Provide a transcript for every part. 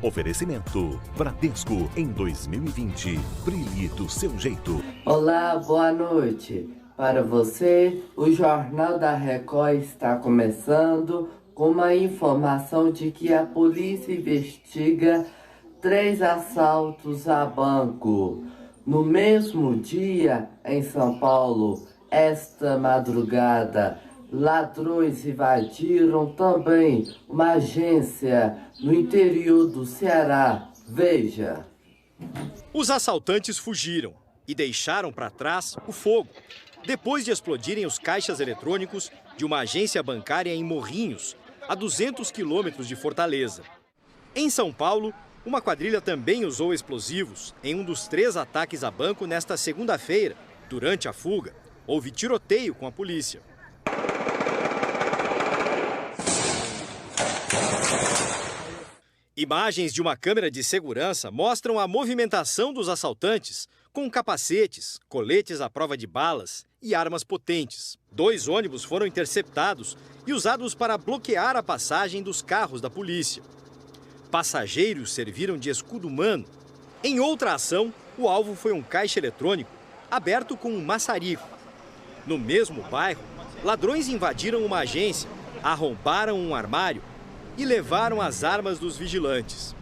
Oferecimento Bradesco em 2020. Brilhe do seu jeito. Olá, boa noite. Para você, o Jornal da Record está começando com uma informação de que a polícia investiga 3 assaltos a banco. No mesmo dia, em São Paulo, esta madrugada, ladrões invadiram também uma agência no interior do Ceará. Veja. Os assaltantes fugiram e deixaram para trás o fogo, depois de explodirem os caixas eletrônicos de uma agência bancária em Morrinhos, a 200 quilômetros de Fortaleza. Em São Paulo, uma quadrilha também usou explosivos em um dos 3 ataques a banco nesta segunda-feira. Durante a fuga, houve tiroteio com a polícia. Imagens de uma câmera de segurança mostram a movimentação dos assaltantes com capacetes, coletes à prova de balas e armas potentes. 2 ônibus foram interceptados e usados para bloquear a passagem dos carros da polícia. Passageiros serviram de escudo humano. Em outra ação, o alvo foi um caixa eletrônico aberto com um maçarico. No mesmo bairro, ladrões invadiram uma agência, arrombaram um armário e levaram as armas dos vigilantes.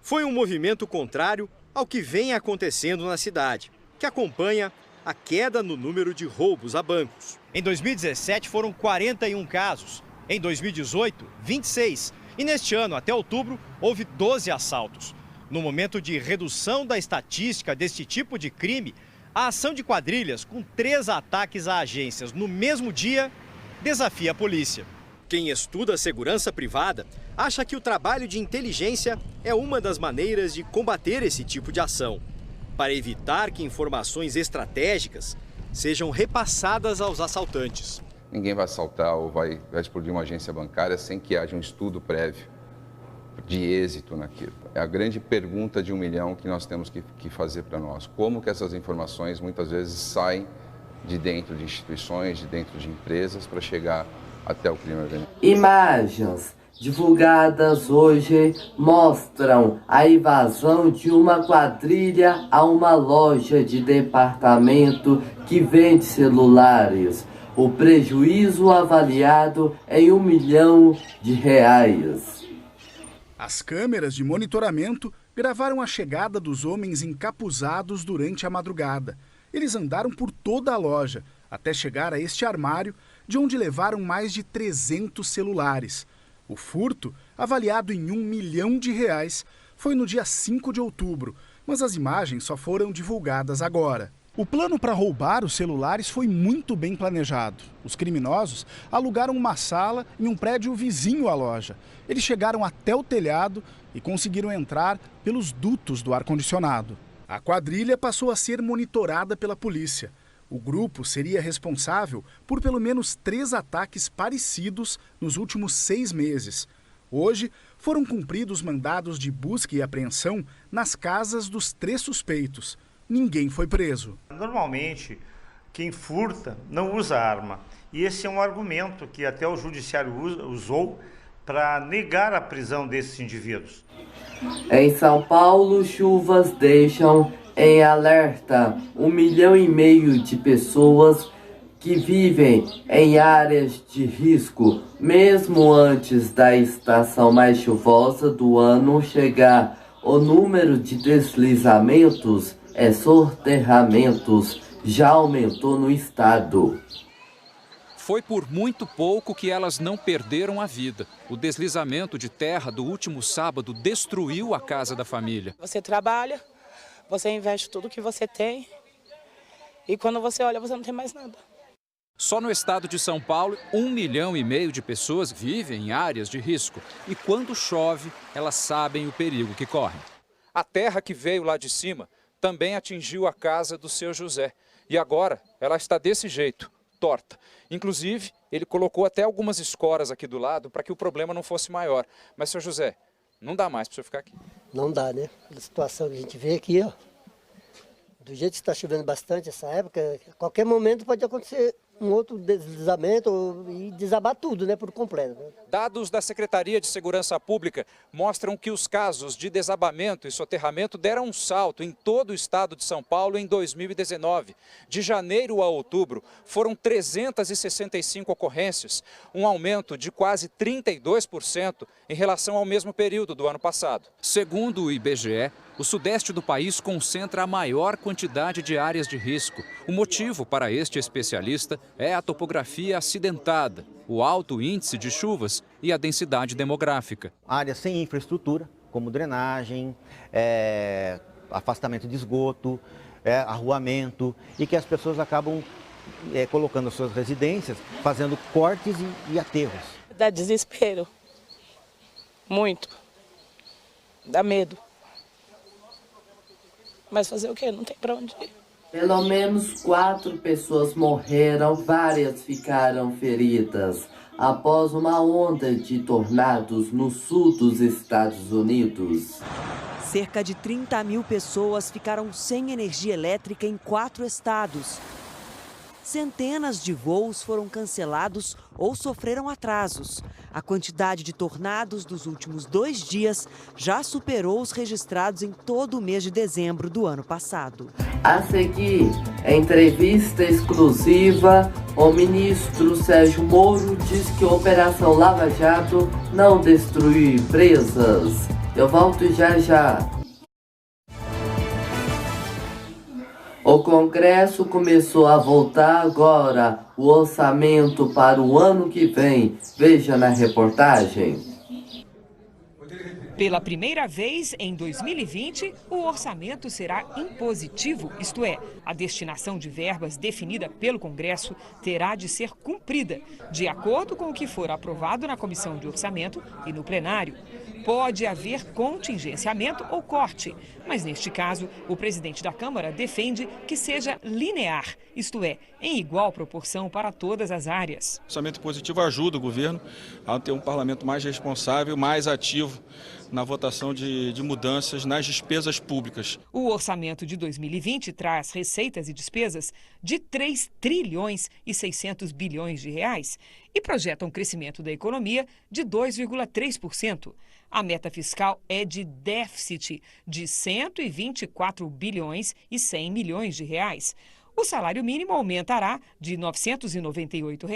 Foi um movimento contrário ao que vem acontecendo na cidade, que acompanha a queda no número de roubos a bancos. Em 2017 foram 41 casos, em 2018, 26. E neste ano, até outubro, houve 12 assaltos. No momento de redução da estatística deste tipo de crime, a ação de quadrilhas com 3 ataques a agências no mesmo dia desafia a polícia. Quem estuda a segurança privada acha que o trabalho de inteligência é uma das maneiras de combater esse tipo de ação, para evitar que informações estratégicas sejam repassadas aos assaltantes. Ninguém vai assaltar ou vai explodir uma agência bancária sem que haja um estudo prévio de êxito naquilo. É a grande pergunta de 1 milhão que nós temos que fazer para nós. Como que essas informações muitas vezes saem de dentro de instituições, de dentro de empresas para chegar até o crime organizado. Imagens divulgadas hoje mostram a invasão de uma quadrilha a uma loja de departamento que vende celulares. O prejuízo avaliado em R$1 milhão. As câmeras de monitoramento gravaram a chegada dos homens encapuzados durante a madrugada. Eles andaram por toda a loja, até chegar a este armário, de onde levaram mais de 300 celulares. O furto, avaliado em R$1 milhão, foi no dia 5 de outubro, mas as imagens só foram divulgadas agora. O plano para roubar os celulares foi muito bem planejado. Os criminosos alugaram uma sala em um prédio vizinho à loja. Eles chegaram até o telhado e conseguiram entrar pelos dutos do ar-condicionado. A quadrilha passou a ser monitorada pela polícia. O grupo seria responsável por pelo menos 3 ataques parecidos nos últimos 6 meses. Hoje, foram cumpridos mandados de busca e apreensão nas casas dos 3 suspeitos. Ninguém foi preso. Normalmente, quem furta não usa arma. E esse é um argumento que até o judiciário usou para negar a prisão desses indivíduos. Em São Paulo, chuvas deixam em alerta 1,5 milhão de pessoas que vivem em áreas de risco, mesmo antes da estação mais chuvosa do ano chegar. O número de deslizamentos e soterramentos já aumentou no estado. Foi por muito pouco que elas não perderam a vida. O deslizamento de terra do último sábado destruiu a casa da família. Você trabalha, você investe tudo que você tem e quando você olha, você não tem mais nada. Só no estado de São Paulo, 1,5 milhão de pessoas vivem em áreas de risco. E quando chove, elas sabem o perigo que correm. A terra que veio lá de cima também atingiu a casa do seu José. E agora ela está desse jeito, torta. Inclusive, ele colocou até algumas escoras aqui do lado para que o problema não fosse maior. Mas, seu José, não dá mais para o senhor ficar aqui. Não dá, né? A situação que a gente vê aqui, ó. Do jeito que está chovendo bastante essa época, a qualquer momento pode acontecer um outro deslizamento e desabar tudo, né, por completo. Né? Dados da Secretaria de Segurança Pública mostram que os casos de desabamento e soterramento deram um salto em todo o estado de São Paulo em 2019. De janeiro a outubro, foram 365 ocorrências, um aumento de quase 32% em relação ao mesmo período do ano passado. Segundo o IBGE, o sudeste do país concentra a maior quantidade de áreas de risco. O motivo para este especialista é a topografia acidentada, o alto índice de chuvas e a densidade demográfica. Áreas sem infraestrutura, como drenagem, afastamento de esgoto, arruamento, e que as pessoas acabam colocando as suas residências, fazendo cortes e aterros. Dá desespero. Muito. Dá medo. Mas fazer o quê? Não tem pra onde ir. Pelo menos 4 pessoas morreram, várias ficaram feridas após uma onda de tornados no sul dos Estados Unidos. Cerca de 30 mil pessoas ficaram sem energia elétrica em 4 estados. Centenas de voos foram cancelados ou sofreram atrasos. A quantidade de tornados dos últimos 2 dias já superou os registrados em todo o mês de dezembro do ano passado. A seguir, entrevista exclusiva, o ministro Sérgio Moro diz que a Operação Lava Jato não destruiu empresas. Eu volto já. O Congresso começou a votar agora o orçamento para o ano que vem. Veja na reportagem. Pela primeira vez em 2020, o orçamento será impositivo, isto é, a destinação de verbas definida pelo Congresso terá de ser cumprida, de acordo com o que for aprovado na Comissão de Orçamento e no plenário. Pode haver contingenciamento ou corte, mas neste caso, o presidente da Câmara defende que seja linear, isto é, em igual proporção para todas as áreas. O orçamento positivo ajuda o governo a ter um parlamento mais responsável, mais ativo na votação de mudanças nas despesas públicas. O orçamento de 2020 traz receitas e despesas de 3 trilhões e 600 bilhões de reais e projeta um crescimento da economia de 2,3%. A meta fiscal é de déficit de 124 bilhões e 100 milhões de reais. O salário mínimo aumentará de R$ 998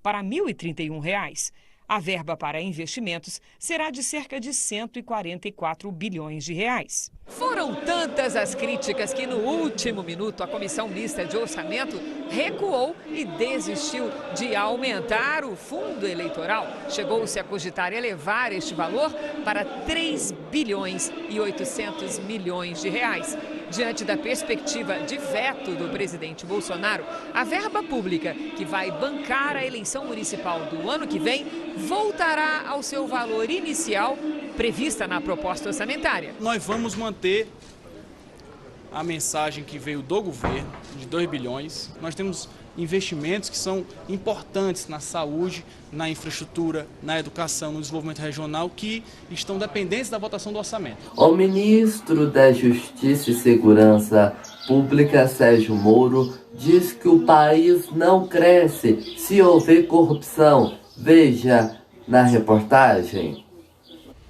para R$ 1.031. A verba para investimentos será de cerca de 144 bilhões de reais. Foram tantas as críticas que no último minuto a Comissão Mista de Orçamento recuou e desistiu de aumentar o fundo eleitoral. Chegou-se a cogitar elevar este valor para 3 bilhões e 800 milhões de reais. Diante da perspectiva de veto do presidente Bolsonaro, a verba pública que vai bancar a eleição municipal do ano que vem voltará ao seu valor inicial prevista na proposta orçamentária. Nós vamos manter a mensagem que veio do governo, de 2 bilhões. Nós temos investimentos que são importantes na saúde, na infraestrutura, na educação, no desenvolvimento regional, que estão dependentes da votação do orçamento. O ministro da Justiça e Segurança Pública, Sérgio Moro, diz que o país não cresce se houver corrupção. Veja na reportagem.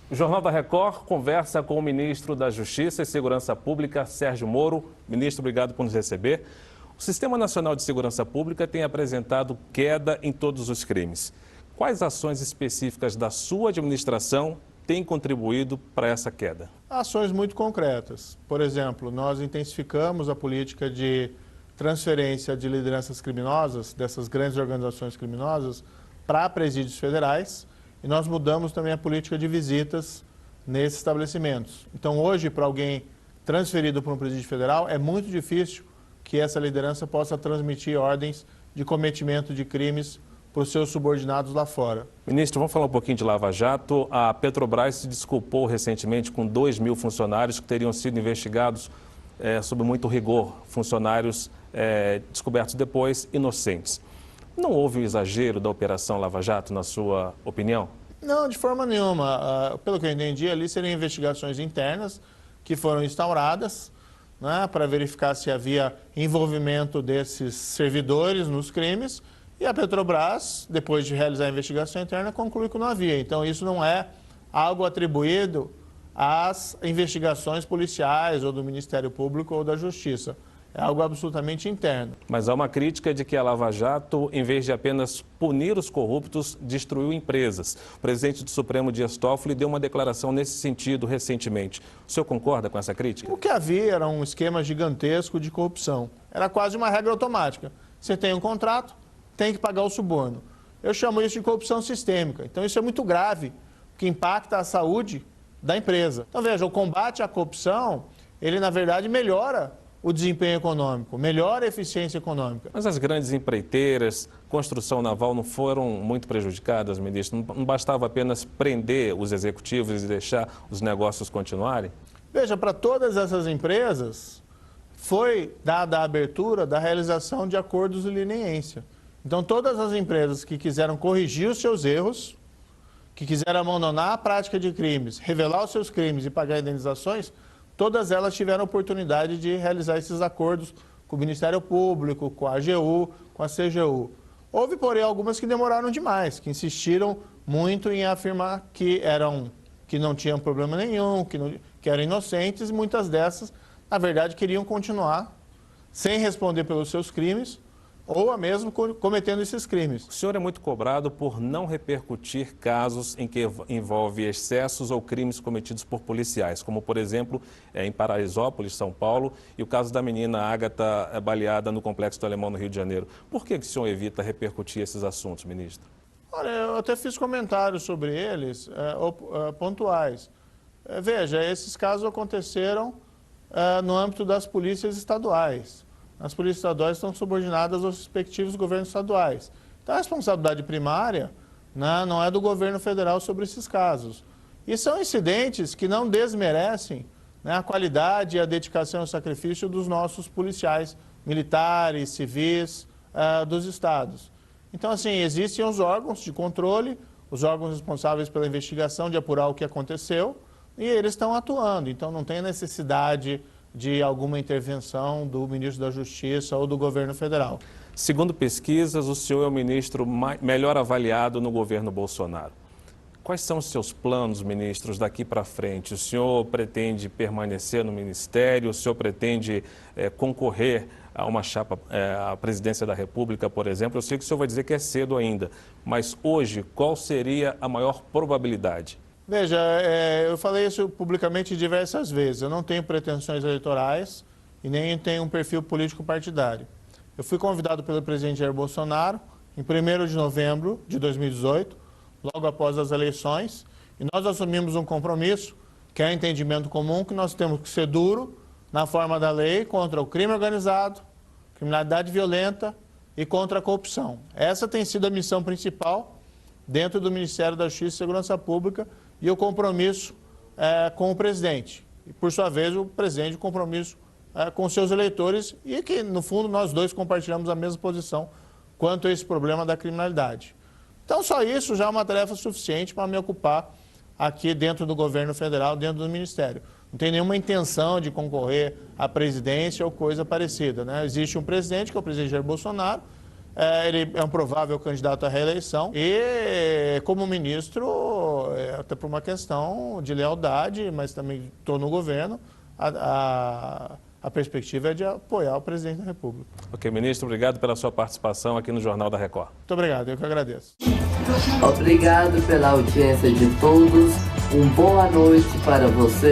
O Jornal da Record conversa com o ministro da Justiça e Segurança Pública, Sérgio Moro. Ministro, obrigado por nos receber. O Sistema Nacional de Segurança Pública tem apresentado queda em todos os crimes. Quais ações específicas da sua administração têm contribuído para essa queda? Ações muito concretas. Por exemplo, nós intensificamos a política de transferência de lideranças criminosas, dessas grandes organizações criminosas, para presídios federais, e nós mudamos também a política de visitas nesses estabelecimentos. Então, hoje, para alguém transferido para um presídio federal, é muito difícil que essa liderança possa transmitir ordens de cometimento de crimes para os seus subordinados lá fora. Ministro, vamos falar um pouquinho de Lava Jato. A Petrobras se desculpou recentemente com 2.000 funcionários que teriam sido investigados sob muito rigor, funcionários descobertos depois inocentes. Não houve um exagero da Operação Lava Jato, na sua opinião? Não, de forma nenhuma. Pelo que eu entendi, ali seriam investigações internas que foram instauradas, né, para verificar se havia envolvimento desses servidores nos crimes, e a Petrobras, depois de realizar a investigação interna, conclui que não havia. Então, isso não é algo atribuído às investigações policiais ou do Ministério Público ou da Justiça. É algo absolutamente interno. Mas há uma crítica de que a Lava Jato, em vez de apenas punir os corruptos, destruiu empresas. O presidente do Supremo, Dias Toffoli, deu uma declaração nesse sentido recentemente. O senhor concorda com essa crítica? O que havia era um esquema gigantesco de corrupção. Era quase uma regra automática. Você tem um contrato, tem que pagar o suborno. Eu chamo isso de corrupção sistêmica. Então isso é muito grave, que impacta a saúde da empresa. Então veja, o combate à corrupção, ele na verdade melhora o desempenho econômico, melhora a eficiência econômica. Mas as grandes empreiteiras, construção naval, não foram muito prejudicadas, ministro? Não bastava apenas prender os executivos e deixar os negócios continuarem? Veja, para todas essas empresas, foi dada a abertura da realização de acordos de leniência. Então, todas as empresas que quiseram corrigir os seus erros, que quiseram abandonar a prática de crimes, revelar os seus crimes e pagar indenizações, todas elas tiveram oportunidade de realizar esses acordos com o Ministério Público, com a AGU, com a CGU. Houve, porém, algumas que demoraram demais, que insistiram muito em afirmar que não tinham problema nenhum, que eram inocentes, e muitas dessas, na verdade, queriam continuar sem responder pelos seus crimes, ou mesmo cometendo esses crimes. O senhor é muito cobrado por não repercutir casos em que envolve excessos ou crimes cometidos por policiais, como, por exemplo, em Paraisópolis, São Paulo, e o caso da menina Ágata baleada no Complexo do Alemão, no Rio de Janeiro. Por que o senhor evita repercutir esses assuntos, ministro? Olha, eu até fiz comentários sobre eles, pontuais. Veja, esses casos aconteceram no âmbito das polícias estaduais. As polícias estaduais estão subordinadas aos respectivos governos estaduais. Então, a responsabilidade primária, né, não é do governo federal sobre esses casos. E são incidentes que não desmerecem, né, a qualidade, a dedicação e o sacrifício dos nossos policiais, militares, civis, dos estados. Então, assim, existem os órgãos de controle, os órgãos responsáveis pela investigação de apurar o que aconteceu, e eles estão atuando. Então, não tem necessidade de alguma intervenção do ministro da Justiça ou do governo federal. Segundo pesquisas, o senhor é o ministro melhor avaliado no governo Bolsonaro. Quais são os seus planos, ministros, daqui para frente? O senhor pretende permanecer no ministério? O senhor pretende concorrer a uma chapa, à presidência da República, por exemplo? Eu sei que o senhor vai dizer que é cedo ainda, mas hoje, qual seria a maior probabilidade? Veja, eu falei isso publicamente diversas vezes. Eu não tenho pretensões eleitorais e nem tenho um perfil político partidário. Eu fui convidado pelo presidente Jair Bolsonaro em 1º de novembro de 2018, logo após as eleições, e nós assumimos um compromisso, que é o entendimento comum, que nós temos que ser duro na forma da lei contra o crime organizado, criminalidade violenta e contra a corrupção. Essa tem sido a missão principal dentro do Ministério da Justiça e Segurança Pública, e o compromisso com o presidente. E, por sua vez, o presidente, o compromisso com seus eleitores, e que, no fundo, nós dois compartilhamos a mesma posição quanto a esse problema da criminalidade. Então, só isso já é uma tarefa suficiente para me ocupar aqui dentro do governo federal, dentro do Ministério. Não tem nenhuma intenção de concorrer à presidência ou coisa parecida, né? Existe um presidente, que é o presidente Jair Bolsonaro, ele é um provável candidato à reeleição e, como ministro, até por uma questão de lealdade, mas também estou no governo, a perspectiva é de apoiar o presidente da República. Ok, ministro, obrigado pela sua participação aqui no Jornal da Record. Muito obrigado, eu que agradeço. Obrigado pela audiência de todos, uma boa noite para você.